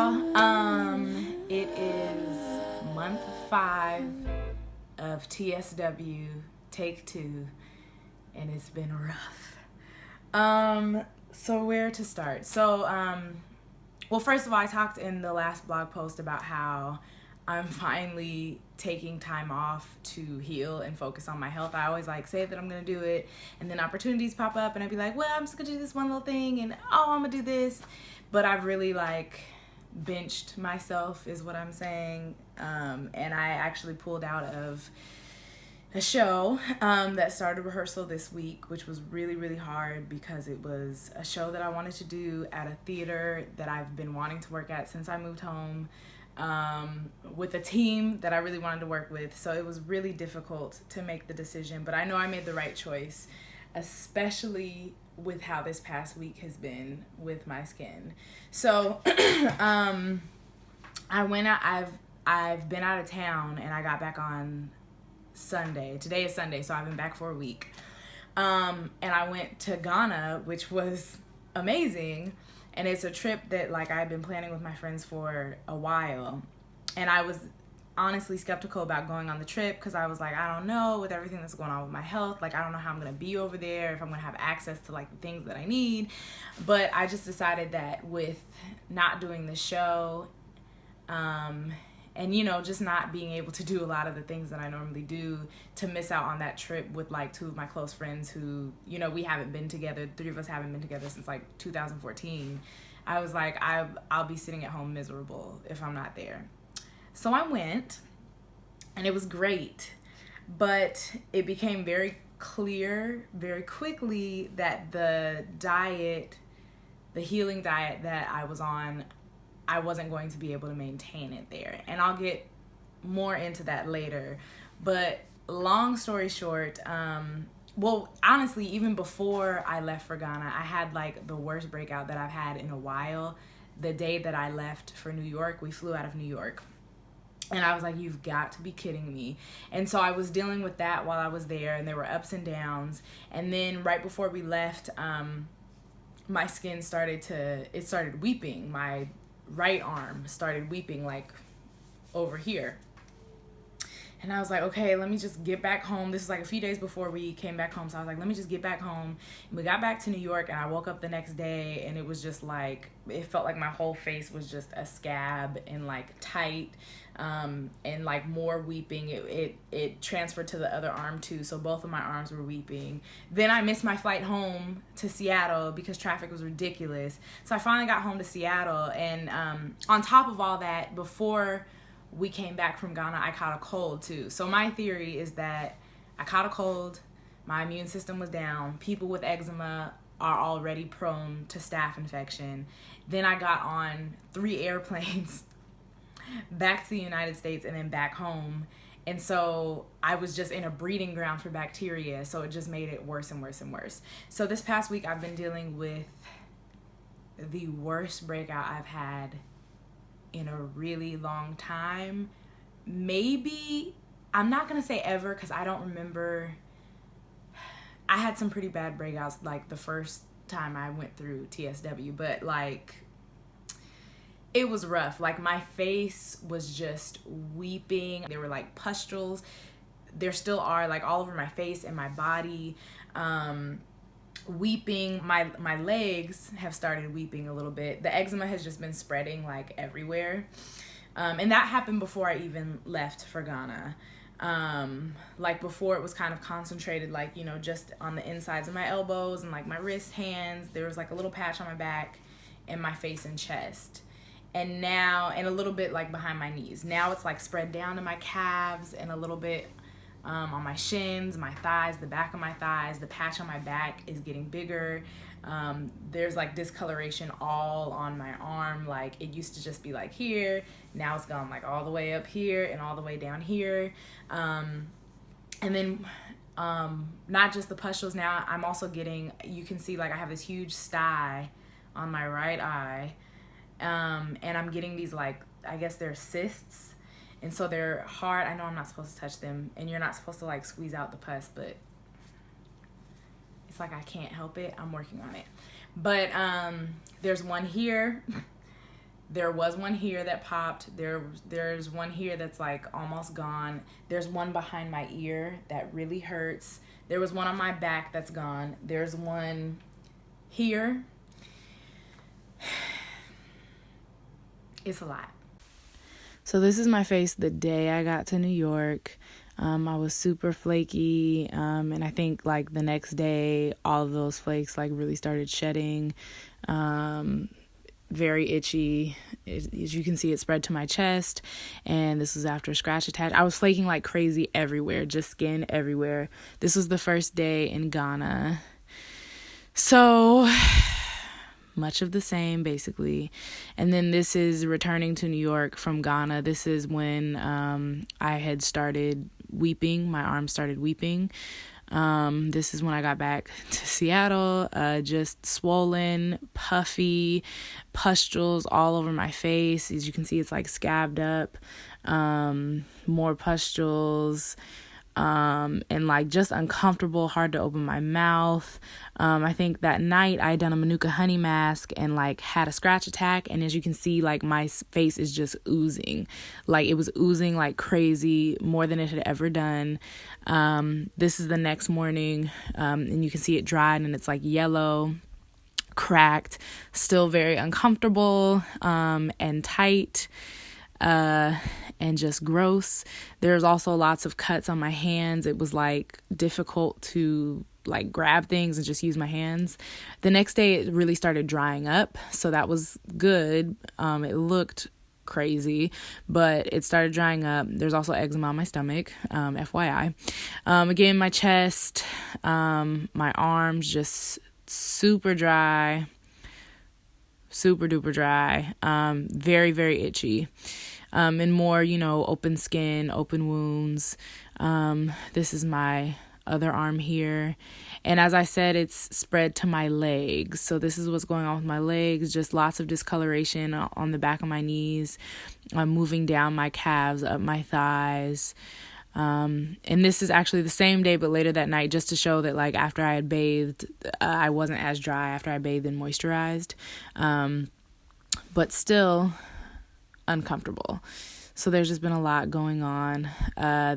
y'all. It is month 5 of TSW, take 2, and it's been rough. So where to start? Well, first of all, I talked in the last blog post about how I'm finally taking time off to heal and focus on my health. I always say that I'm gonna do it, and then opportunities pop up and I'd be like, well, I'm just gonna do this one little thing, and I'm gonna do this. But I've really benched myself is what I'm saying. And I actually pulled out of a show that started rehearsal this week, which was really, really hard because it was a show that I wanted to do at a theater that I've been wanting to work at since I moved home, with a team that I really wanted to work with. So it was really difficult to make the decision, but I know I made the right choice, especially with how this past week has been with my skin. So I've been out of town and I got back on Sunday. Today is Sunday, so I've been back for a week. And I went to Ghana, which was amazing. And it's a trip that I've been planning with my friends for a while. And I was honestly skeptical about going on the trip because I was I don't know, with everything that's going on with my health, I don't know how I'm going to be over there, if I'm going to have access to the things that I need. But I just decided that with not doing the show, and just not being able to do a lot of the things that I normally do, to miss out on that trip with 2 of my close friends who, we haven't been together, 3 of us haven't been together since 2014. I was I'll be sitting at home miserable if I'm not there. So I went, and it was great, but it became very clear very quickly that the healing diet that I was on, I wasn't going to be able to maintain it there. And I'll get more into that later. But long story short, well, honestly, even before I left for Ghana, I had the worst breakout that I've had in a while. The day that I left for New York, we flew out of New York. And I was you've got to be kidding me. And so I was dealing with that while I was there, and there were ups and downs. And then right before we left, my skin started weeping. My right arm started weeping over here. And I was okay, let me just get back home. This is a few days before we came back home. So I was let me just get back home. And we got back to New York, and I woke up the next day, and it was just it felt my whole face was just a scab and tight, and more weeping. It transferred to the other arm too. So both of my arms were weeping. Then I missed my flight home to Seattle because traffic was ridiculous. So I finally got home to Seattle, and on top of all that, before we came back from Ghana, I caught a cold too. So my theory is that I caught a cold, my immune system was down. People with eczema are already prone to staph infection. Then I got on 3 airplanes back to the United States and then back home. And so I was just in a breeding ground for bacteria. So it just made it worse and worse and worse. So this past week I've been dealing with the worst breakout I've had in a really long time. Maybe, I'm not gonna say ever because I don't remember. I had some pretty bad breakouts the first time I went through TSW, but it was rough. My face was just weeping. There were pustules. There still are all over my face and my body. Weeping. My legs have started weeping a little bit. The eczema has just been spreading everywhere. And that happened before I even left for Ghana. Before it was kind of concentrated, just on the insides of my elbows and my wrist, hands. There was a little patch on my back and my face and chest. And now, and a little bit behind my knees. Now it's spread down to my calves and a little bit on my shins, my thighs, the back of my thighs. The patch on my back is getting bigger. There's discoloration all on my arm. It used to just be here. Now it's gone all the way up here and all the way down here. And then not just the pustules. Now I'm also getting, you can see I have this huge sty on my right eye. And I'm getting these I guess they're cysts. And so they're hard. I know I'm not supposed to touch them, and you're not supposed to squeeze out the pus, but it's I can't help it. I'm working on it. But there's one here, There was one here that popped. There's one here that's like almost gone. There's one behind my ear that really hurts. There was one on my back that's gone. There's one here. It's a lot. So this is my face the day I got to New York. I was super flaky, and I think like the next day all of those flakes like really started shedding. Very itchy. As you can see, it spread to my chest, and this was after a scratch attack. I was flaking like crazy everywhere, just skin everywhere. This was the first day in Ghana. So much of the same, basically. And then this is returning to New York from Ghana. This is when I had started weeping. My arm started weeping. This is when I got back to Seattle, just swollen, puffy, pustules all over my face. As you can see, it's like scabbed up, more pustules, and like just uncomfortable, hard to open my mouth. I think that night I had done a Manuka honey mask and like had a scratch attack. And as you can see, like my face is just oozing, like it was oozing like crazy, more than it had ever done. This is the next morning, and you can see it dried and it's like yellow, cracked, still very uncomfortable, and tight, and just gross. There's also lots of cuts on my hands. It was like difficult to like grab things and just use my hands. The next day it really started drying up, so that was good. It looked crazy, but it started drying up. There's also eczema on my stomach, FYI. Again, my chest, my arms just super dry, super duper dry, very, very itchy. And more, open skin, open wounds. This is my other arm here. And as I said, it's spread to my legs. So this is what's going on with my legs. Just lots of discoloration on the back of my knees, moving down my calves, up my thighs. And this is actually the same day, but later that night, just to show that like after I had bathed, I wasn't as dry after I bathed and moisturized. But still uncomfortable. So there's just been a lot going on.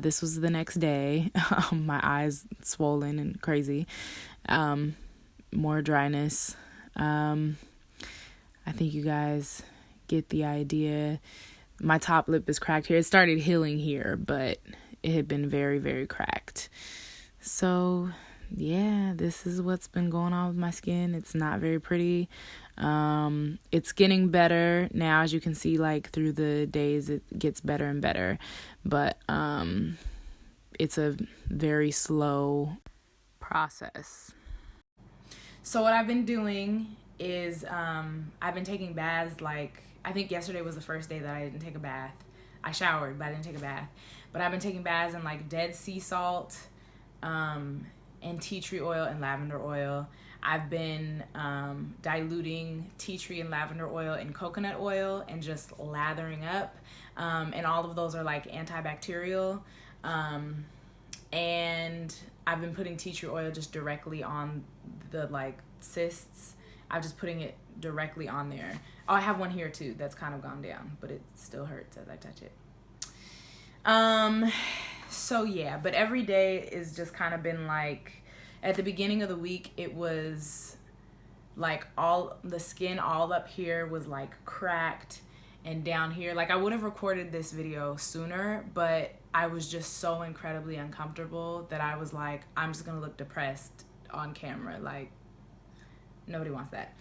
This was the next day. My eyes swollen and crazy. More dryness. I think you guys get the idea. My top lip is cracked here. It started healing here, but it had been very, very cracked. So yeah, this is what's been going on with my skin. It's not very pretty. It's getting better now, as you can see, like through the days it gets better and better, but it's a very slow process. So what I've been doing is I've been taking baths. Like I think yesterday was the first day that I didn't take a bath. I showered, but I didn't take a bath. But I've been taking baths in like Dead Sea salt, and tea tree oil and lavender oil. I've been diluting tea tree and lavender oil in coconut oil and just lathering up. And all of those are like antibacterial. And I've been putting tea tree oil just directly on the like cysts. I'm just putting it directly on there. Oh, I have one here too that's kind of gone down, but it still hurts as I touch it. So yeah, but every day is just kind of been like, at the beginning of the week, it was like all the skin all up here was like cracked, and down here, like I would have recorded this video sooner, but I was just so incredibly uncomfortable that I was like, I'm just gonna look depressed on camera. Like nobody wants that.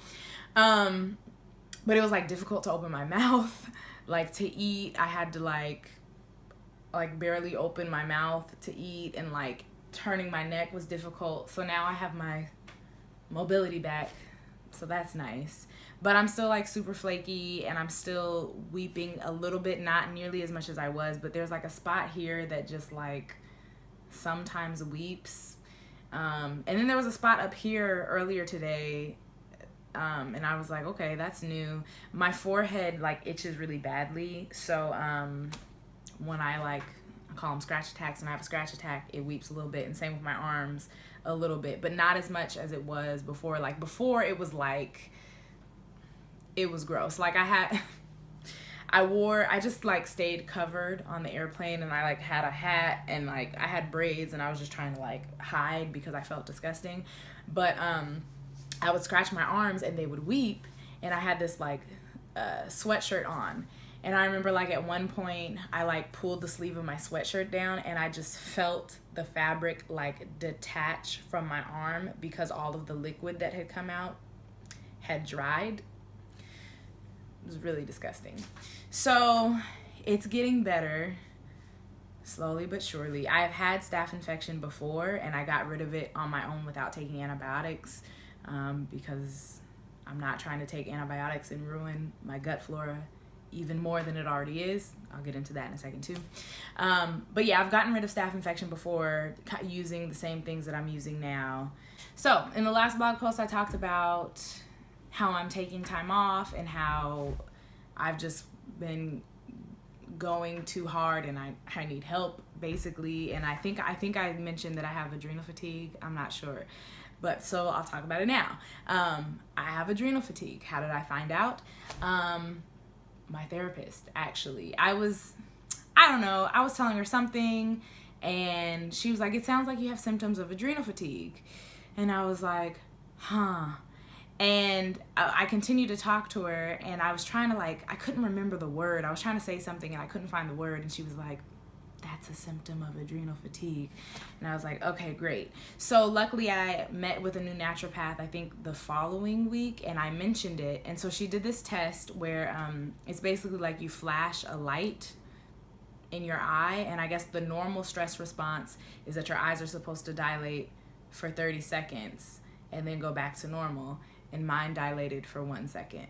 But it was like difficult to open my mouth, like to eat. I had to like barely open my mouth to eat, and like turning my neck was difficult. So now I have my mobility back, so that's nice. But I'm still like super flaky, and I'm still weeping a little bit, not nearly as much as I was, but there's like a spot here that just like sometimes weeps. And then there was a spot up here earlier today, and I was like, okay, that's new. My forehead like itches really badly, so when I call them scratch attacks, and I have a scratch attack, it weeps a little bit, and same with my arms a little bit, but not as much as it was before. Like before, it was like, it was gross. Like I had I just like stayed covered on the airplane, and I like had a hat, and like I had braids, and I was just trying to like hide because I felt disgusting. But I would scratch my arms and they would weep, and I had this like sweatshirt on. And I remember like at one point I like pulled the sleeve of my sweatshirt down, and I just felt the fabric like detach from my arm because all of the liquid that had come out had dried. It was really disgusting. So it's getting better slowly but surely. I've had staph infection before, and I got rid of it on my own without taking antibiotics because I'm not trying to take antibiotics and ruin my gut flora even more than it already is. I'll get into that in a second too. But yeah, I've gotten rid of staph infection before using the same things that I'm using now. So in the last blog post, I talked about how I'm taking time off and how I've just been going too hard and I need help basically. And I think I mentioned that I have adrenal fatigue. I'm not sure. But so I'll talk about it now. I have adrenal fatigue. How did I find out? My therapist, actually. I was telling her something, and she was like, it sounds like you have symptoms of adrenal fatigue. And I was like, huh. And I continued to talk to her, and I was trying to I couldn't remember the word. I was trying to say something, and I couldn't find the word, and she was like, that's a symptom of adrenal fatigue. And I was like, okay, great. So luckily I met with a new naturopath, I think the following week, and I mentioned it. And so she did this test where it's basically like you flash a light in your eye, and I guess the normal stress response is that your eyes are supposed to dilate for 30 seconds and then go back to normal, and mine dilated for 1 second.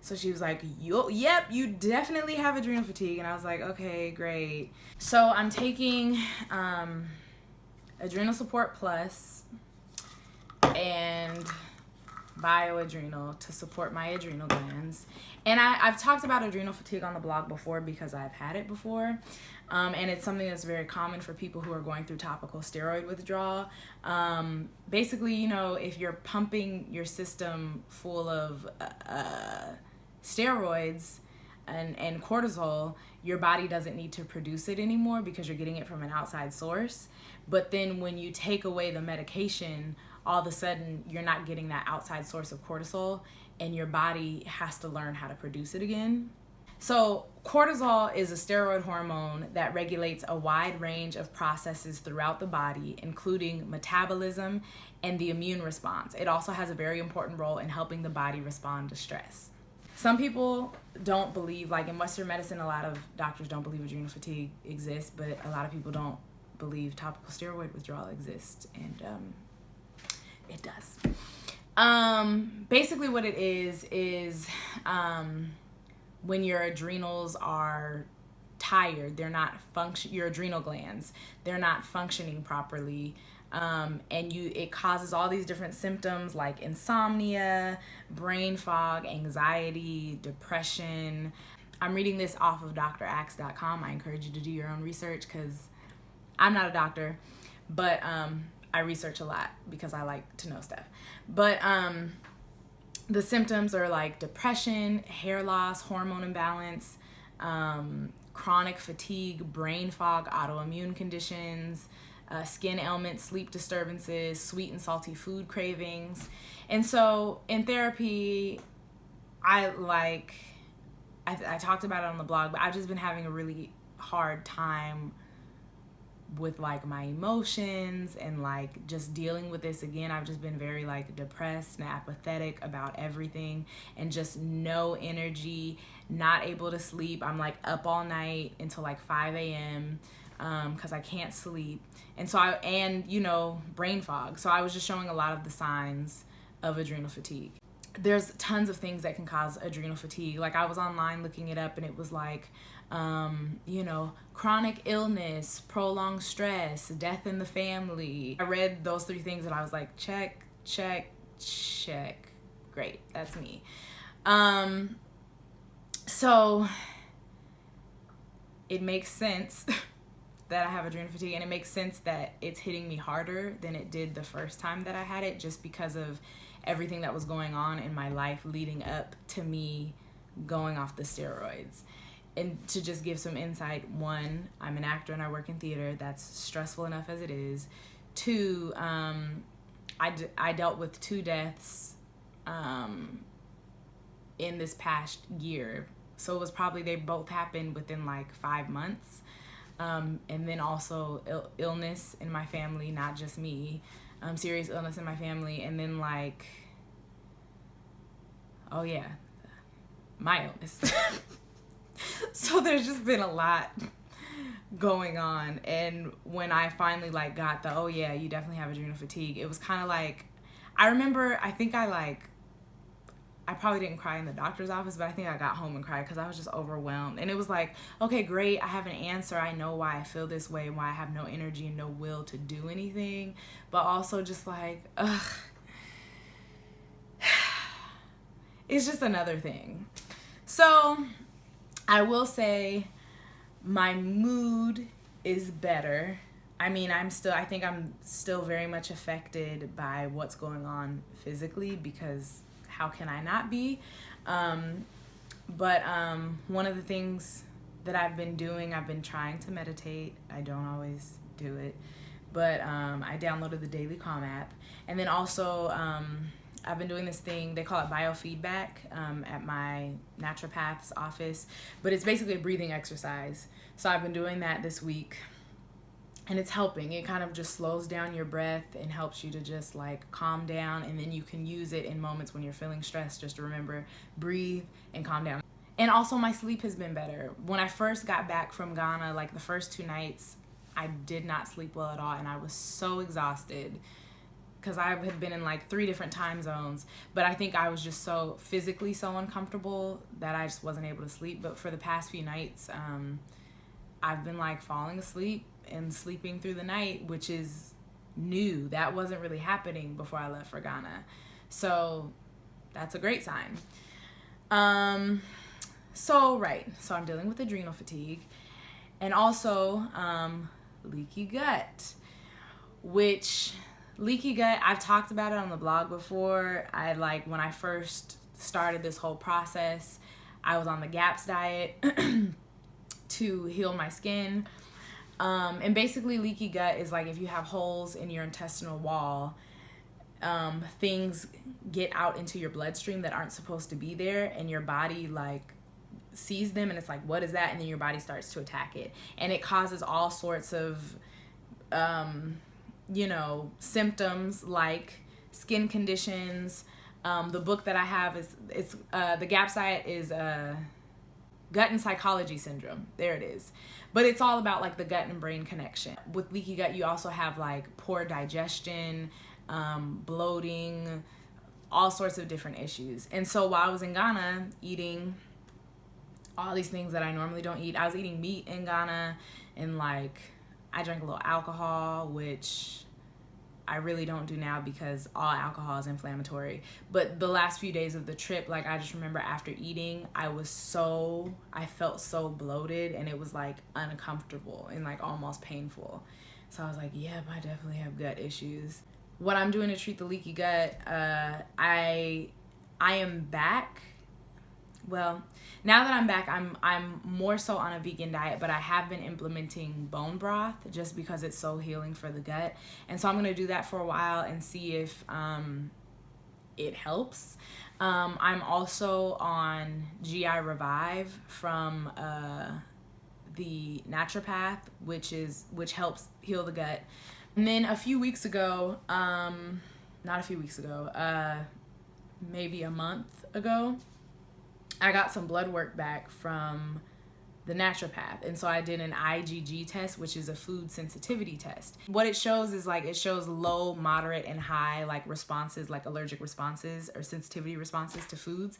So she was like, yep, you definitely have adrenal fatigue. And I was like, okay, great. So I'm taking Adrenal Support Plus and Bioadrenal to support my adrenal glands. And I've talked about adrenal fatigue on the blog before because I've had it before. And it's something that's very common for people who are going through topical steroid withdrawal. Basically, if you're pumping your system full of steroids and cortisol, your body doesn't need to produce it anymore because you're getting it from an outside source. But then when you take away the medication, all of a sudden you're not getting that outside source of cortisol, and your body has to learn how to produce it again. So cortisol is a steroid hormone that regulates a wide range of processes throughout the body, including metabolism and the immune response. It also has a very important role in helping the body respond to stress. Some people don't believe, like in Western medicine, a lot of doctors don't believe adrenal fatigue exists, but a lot of people don't believe topical steroid withdrawal exists, and it does. Basically what it is when your adrenals are tired, your adrenal glands, they're not functioning properly. And it causes all these different symptoms like insomnia, brain fog, anxiety, depression. I'm reading this off of drax.com. I encourage you to do your own research because I'm not a doctor, but I research a lot because I like to know stuff. But the symptoms are like depression, hair loss, hormone imbalance, chronic fatigue, brain fog, autoimmune conditions, skin ailments, sleep disturbances, sweet and salty food cravings. And so in therapy, I talked about it on the blog, but I've just been having a really hard time with my emotions and just dealing with this again. I've just been very depressed and apathetic about everything, and just no energy, not able to sleep. I'm up all night until 5 a.m. Because I can't sleep. And so brain fog. So I was just showing a lot of the signs of adrenal fatigue. There's tons of things that can cause adrenal fatigue. I was online looking it up, and it was chronic illness, prolonged stress, death in the family. I read those 3 things and I was like, check, check, check. Great, that's me. So it makes sense that I have adrenal fatigue, and it makes sense that it's hitting me harder than it did the first time that I had it, just because of everything that was going on in my life leading up to me going off the steroids. And to just give some insight, one, I'm an actor and I work in theater. That's stressful enough as it is. Two, I dealt with 2 deaths in this past year. So it was probably, they both happened within like 5 months. And then also illness in my family, not just me. Serious illness in my family. And then like, oh yeah, my illness. So there's just been a lot going on. And when I finally like got the, oh yeah, you definitely have adrenal fatigue, it was kind of like, I remember, I probably didn't cry in the doctor's office, but I think I got home and cried because I was just overwhelmed. And it was like, okay, great, I have an answer. I know why I feel this way, why I have no energy and no will to do anything. But also just like, ugh. It's just another thing. So I will say my mood is better. I mean, I think I'm still very much affected by what's going on physically, because how can I not be? But one of the things that I've been doing, I've been trying to meditate. I don't always do it, but I downloaded the Daily Calm app. And then also I've been doing this thing, they call it biofeedback at my naturopath's office, but it's basically a breathing exercise. So I've been doing that this week, and it's helping. It kind of just slows down your breath and helps you to just like calm down, and then you can use it in moments when you're feeling stressed, just to remember, breathe and calm down. And also my sleep has been better. When I first got back from Ghana, like the first 2 nights, I did not sleep well at all, and I was so exhausted because I had been in like 3 different time zones. But I think I was just so physically so uncomfortable that I just wasn't able to sleep. But for the past few nights, I've been like falling asleep and sleeping through the night, which is new. That wasn't really happening before I left for Ghana. So that's a great sign. So I'm dealing with adrenal fatigue, and also leaky gut, which leaky gut, I've talked about it on the blog before. When I first started this whole process, I was on the GAPS diet to heal my skin. And basically leaky gut is like if you have holes in your intestinal wall, things get out into your bloodstream that aren't supposed to be there, and your body like sees them and it's like, what is that? And then your body starts to attack it, and it causes all sorts of symptoms like skin conditions. The book that I have is the GAPS diet is gut and psychology syndrome. There it is. But it's all about like the gut and brain connection. With leaky gut, you also have like poor digestion, bloating, all sorts of different issues. And so while I was in Ghana eating all these things that I normally don't eat, I was eating meat in Ghana, and like I drank a little alcohol, which I really don't do now because all alcohol is inflammatory. But the last few days of the trip, like I just remember after eating, I felt so bloated, and it was like uncomfortable and like almost painful. So I was like, yep, I definitely have gut issues. What I'm doing to treat the leaky gut, I am back. Well, now that I'm back, I'm more so on a vegan diet, but I have been implementing bone broth just because it's so healing for the gut. And so I'm going to do that for a while and see if it helps. I'm also on GI Revive from the naturopath, which helps heal the gut. And then maybe a month ago, I got some blood work back from the naturopath. And so I did an IgG test, which is a food sensitivity test. What it shows is like, it shows low, moderate, and high like responses, like allergic responses or sensitivity responses to foods.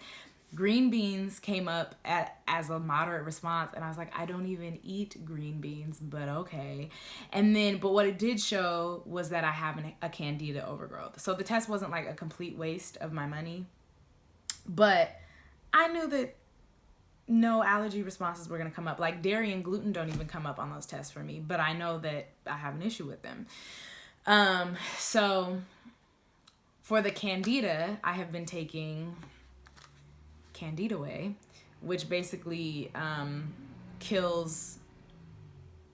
Green beans came up as a moderate response, and I was like, I don't even eat green beans, but okay. But what it did show was that I have a Candida overgrowth. So the test wasn't like a complete waste of my money, but I knew that no allergy responses were going to come up. Like dairy and gluten don't even come up on those tests for me, but I know that I have an issue with them. So for the Candida, I have been taking Candida Way, which basically kills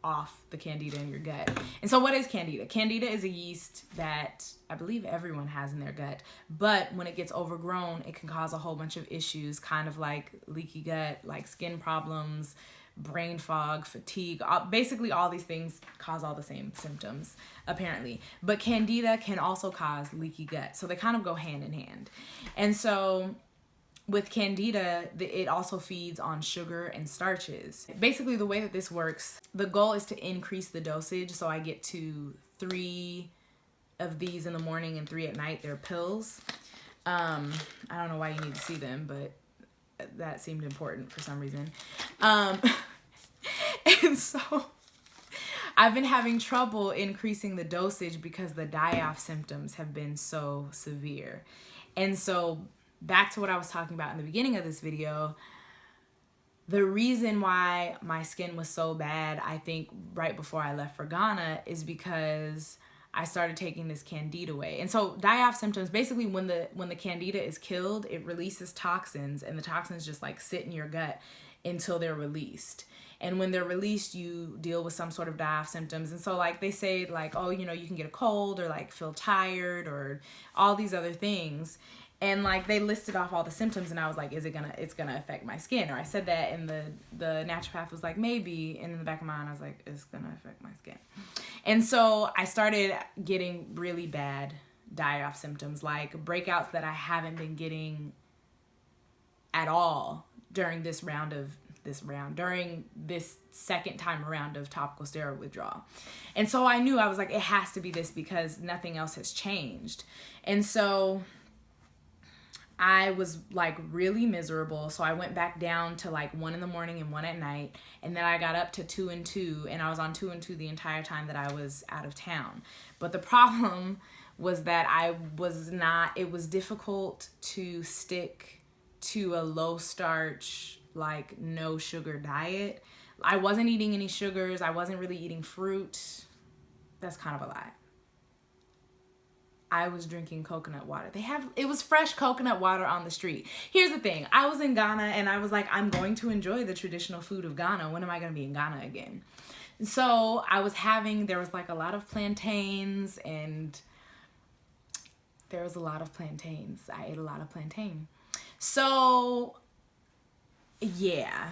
off the Candida in your gut. And so what is Candida? Candida is a yeast that I believe everyone has in their gut, but when it gets overgrown, it can cause a whole bunch of issues, kind of like leaky gut, like skin problems, brain fog, fatigue. Basically all these things cause all the same symptoms, apparently. But Candida can also cause leaky gut, so they kind of go hand in hand. And so with Candida, it also feeds on sugar and starches. Basically, the way that this works, the goal is to increase the dosage. So I get to 3 of these in the morning and 3 at night. They're pills. I don't know why you need to see them, but that seemed important for some reason. And so I've been having trouble increasing the dosage because the die-off symptoms have been so severe. And so back to what I was talking about in the beginning of this video, the reason why my skin was so bad, I think right before I left for Ghana, is because I started taking this Candida away. And so die-off symptoms, basically when the Candida is killed, it releases toxins, and the toxins just like sit in your gut until they're released. And when they're released, you deal with some sort of die-off symptoms. And so like they say like, oh, you know, you can get a cold or like feel tired or all these other things. And like they listed off all the symptoms, and I was like, it's gonna affect my skin? Or I said that, and the naturopath was like, maybe. And in the back of my mind, I was like, it's gonna affect my skin. And so I started getting really bad die-off symptoms, like breakouts that I haven't been getting at all during this second time around of topical steroid withdrawal. And so I knew, I was like, it has to be this because nothing else has changed. And so I was like really miserable. So I went back down to like 1 in the morning and 1 at night. And then I got up to 2 and 2, and I was on 2 and 2 the entire time that I was out of town. But the problem was that it was difficult to stick to a low starch, like no sugar diet. I wasn't eating any sugars. I wasn't really eating fruit. That's kind of a lie. I was drinking coconut water. It was fresh coconut water on the street. Here's the thing. I was in Ghana, and I was like, I'm going to enjoy the traditional food of Ghana. When am I going to be in Ghana again? So there was like a lot of plantains, and there was a lot of plantains. I ate a lot of plantain. So yeah.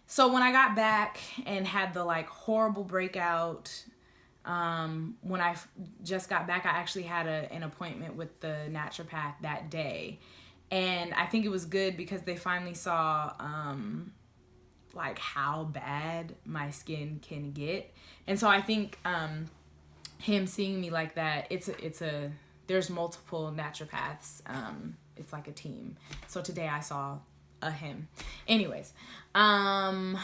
So when I got back and had the like horrible breakout, when I just got back, I actually had an appointment with the naturopath that day. And I think it was good because they finally saw like how bad my skin can get. And so I think him seeing me like that, there's multiple naturopaths. It's like a team. So today I saw him. Anyways, I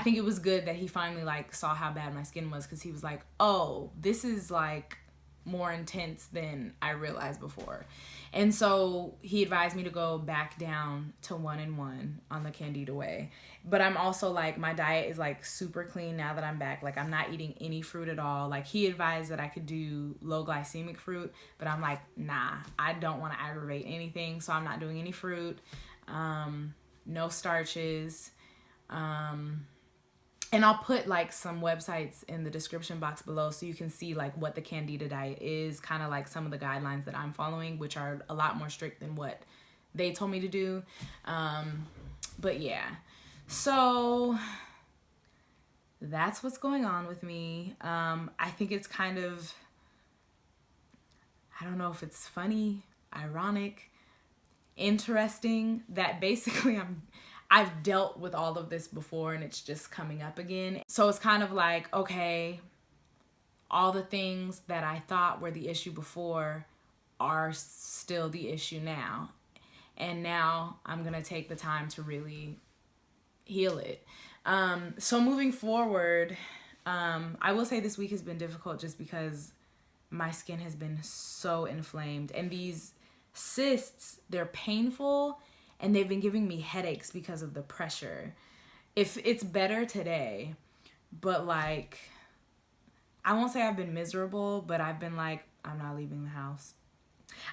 think it was good that he finally like saw how bad my skin was, because he was like, oh, this is like more intense than I realized before. And so he advised me to go back down to 1 and 1 on the Candida way. But I'm also like, my diet is like super clean now that I'm back. Like I'm not eating any fruit at all. Like he advised that I could do low glycemic fruit, but I'm like, nah, I don't want to aggravate anything. So I'm not doing any fruit, no starches, and I'll put like some websites in the description box below so you can see like what the Candida diet is, kind of like some of the guidelines that I'm following, which are a lot more strict than what they told me to do. But yeah, so that's what's going on with me. I think it's kind of, I don't know if it's funny, ironic, interesting that basically I've dealt with all of this before and it's just coming up again. So it's kind of like, okay, all the things that I thought were the issue before are still the issue now. And now I'm going to take the time to really heal it. So moving forward, I will say this week has been difficult just because my skin has been so inflamed. And these cysts, they're painful. And they've been giving me headaches because of the pressure. If it's better today, but like, I won't say I've been miserable, but I've been like, I'm not leaving the house.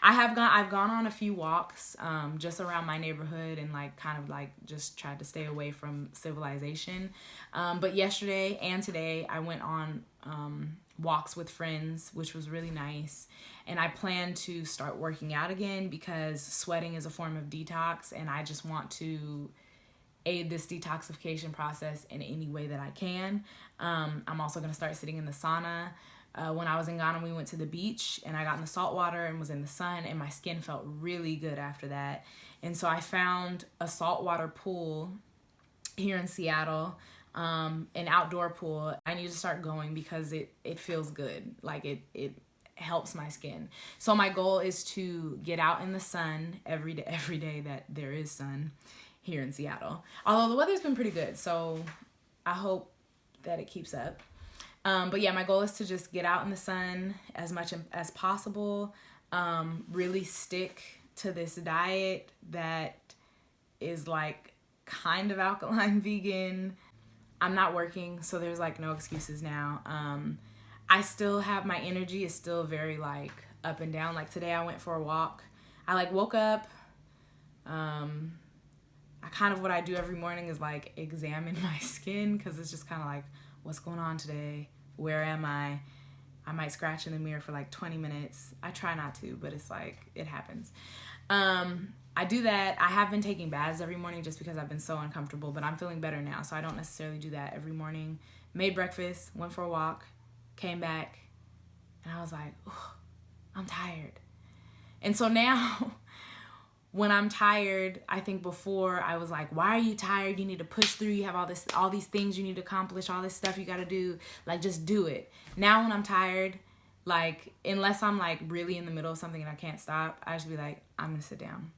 I've gone on a few walks, just around my neighborhood, and like kind of like just tried to stay away from civilization. But yesterday and today I went on walks with friends, which was really nice. And I plan to start working out again because sweating is a form of detox, and I just want to aid this detoxification process in any way that I can. I'm also going to start sitting in the sauna. When I was in Ghana, we went to the beach and I got in the salt water and was in the sun, and my skin felt really good after that. And so I found a saltwater pool here in Seattle, an outdoor pool. I need to start going because it feels good. Like it helps my skin. So my goal is to get out in the sun every day that there is sun here in Seattle. Although the weather's been pretty good, so I hope that it keeps up. But yeah, my goal is to just get out in the sun as much as possible. Really stick to this diet that is like kind of alkaline vegan. I'm not working, so there's like no excuses now. I still have, my energy is still very like up and down. Like today I went for a walk. I like woke up. I kind of, what I do every morning is like examine my skin, because it's just kind of like, what's going on today? Where am I? I might scratch in the mirror for like 20 minutes. I try not to, but it's like, it happens. I do that. I have been taking baths every morning just because I've been so uncomfortable, but I'm feeling better now, so I don't necessarily do that every morning. Made breakfast, went for a walk, came back, and I was like, I'm tired. And so now when I'm tired, I think before I was like, why are you tired? You need to push through. You have all these things you need to accomplish, all this stuff you got to do. Like, just do it. Now when I'm tired, like, unless I'm like really in the middle of something and I can't stop, I just be like, I'm going to sit down.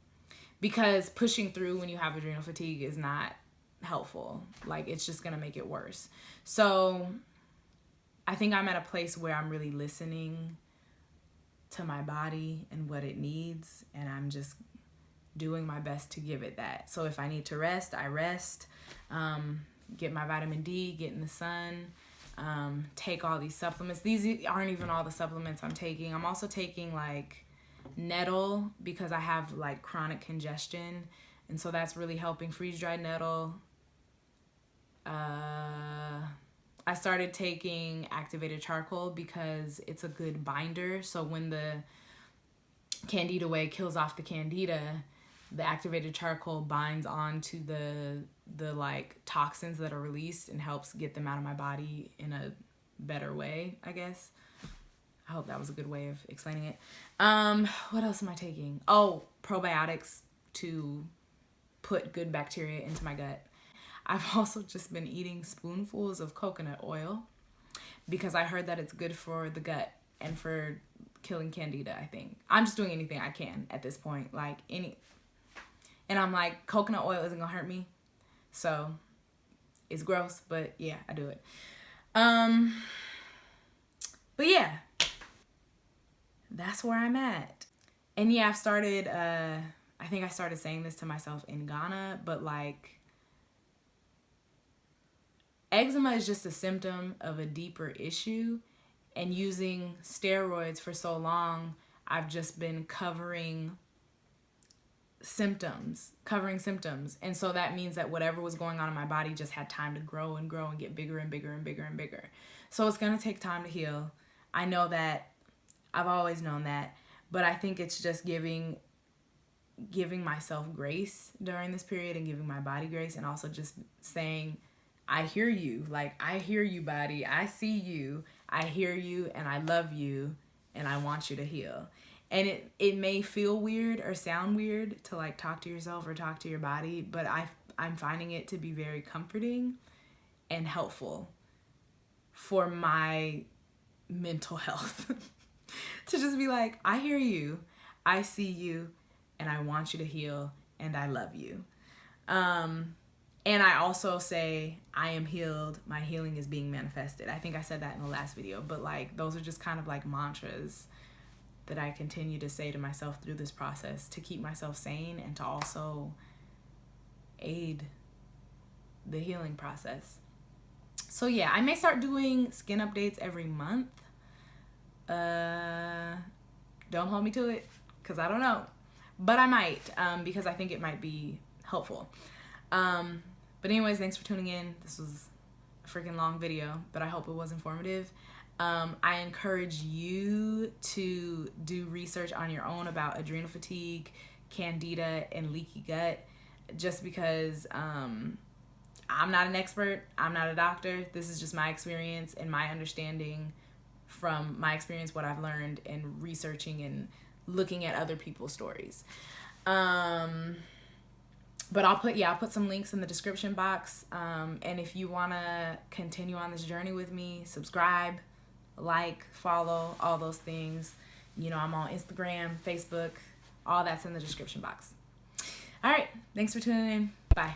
Because pushing through when you have adrenal fatigue is not helpful. Like, it's just going to make it worse. So I think I'm at a place where I'm really listening to my body and what it needs, and I'm just doing my best to give it that. So if I need to rest, I rest, get my vitamin D, get in the sun, take all these supplements. These aren't even all the supplements I'm taking. I'm also taking like nettle because I have like chronic congestion, and so that's really helping. Freeze-dried nettle. I started taking activated charcoal because it's a good binder. So when the Candida whey kills off the Candida, the activated charcoal binds onto the like toxins that are released and helps get them out of my body in a better way, I guess. I hope that was a good way of explaining it. What else am I taking? Oh, probiotics to put good bacteria into my gut. I've also just been eating spoonfuls of coconut oil because I heard that it's good for the gut and for killing Candida, I think. I'm just doing anything I can at this point. And I'm like, coconut oil isn't gonna hurt me. So it's gross, but yeah, I do it. But yeah, that's where I'm at. And yeah, I've started, I think I started saying this to myself in Ghana, but like, eczema is just a symptom of a deeper issue, and using steroids for so long, I've just been covering symptoms. And so that means that whatever was going on in my body just had time to grow and grow and get bigger and bigger and bigger and bigger. So it's going to take time to heal. I know that. I've always known that. But I think it's just giving myself grace during this period and giving my body grace, and also just saying, I hear you. Like, I hear you, body. I see you. I hear you, and I love you, and I want you to heal. And it may feel weird or sound weird to like talk to yourself or talk to your body, but I'm finding it to be very comforting and helpful for my mental health. To just be like, I hear you, I see you, and I want you to heal, and I love you. And I also say, I am healed, my healing is being manifested. I think I said that in the last video, but like, those are just kind of like mantras that I continue to say to myself through this process to keep myself sane and to also aid the healing process. So yeah, I may start doing skin updates every month. Don't hold me to it, because I don't know. But I might, because I think it might be helpful. But anyways, thanks for tuning in. This was a freaking long video, but I hope it was informative. I encourage you to do research on your own about adrenal fatigue, Candida, and leaky gut, just because I'm not an expert. I'm not a doctor. This is just my experience and my understanding from my experience, what I've learned in researching and looking at other people's stories. But I'll put some links in the description box. And if you want to continue on this journey with me, subscribe, like, follow, all those things. You know, I'm on Instagram, Facebook, all that's in the description box. All right. Thanks for tuning in. Bye.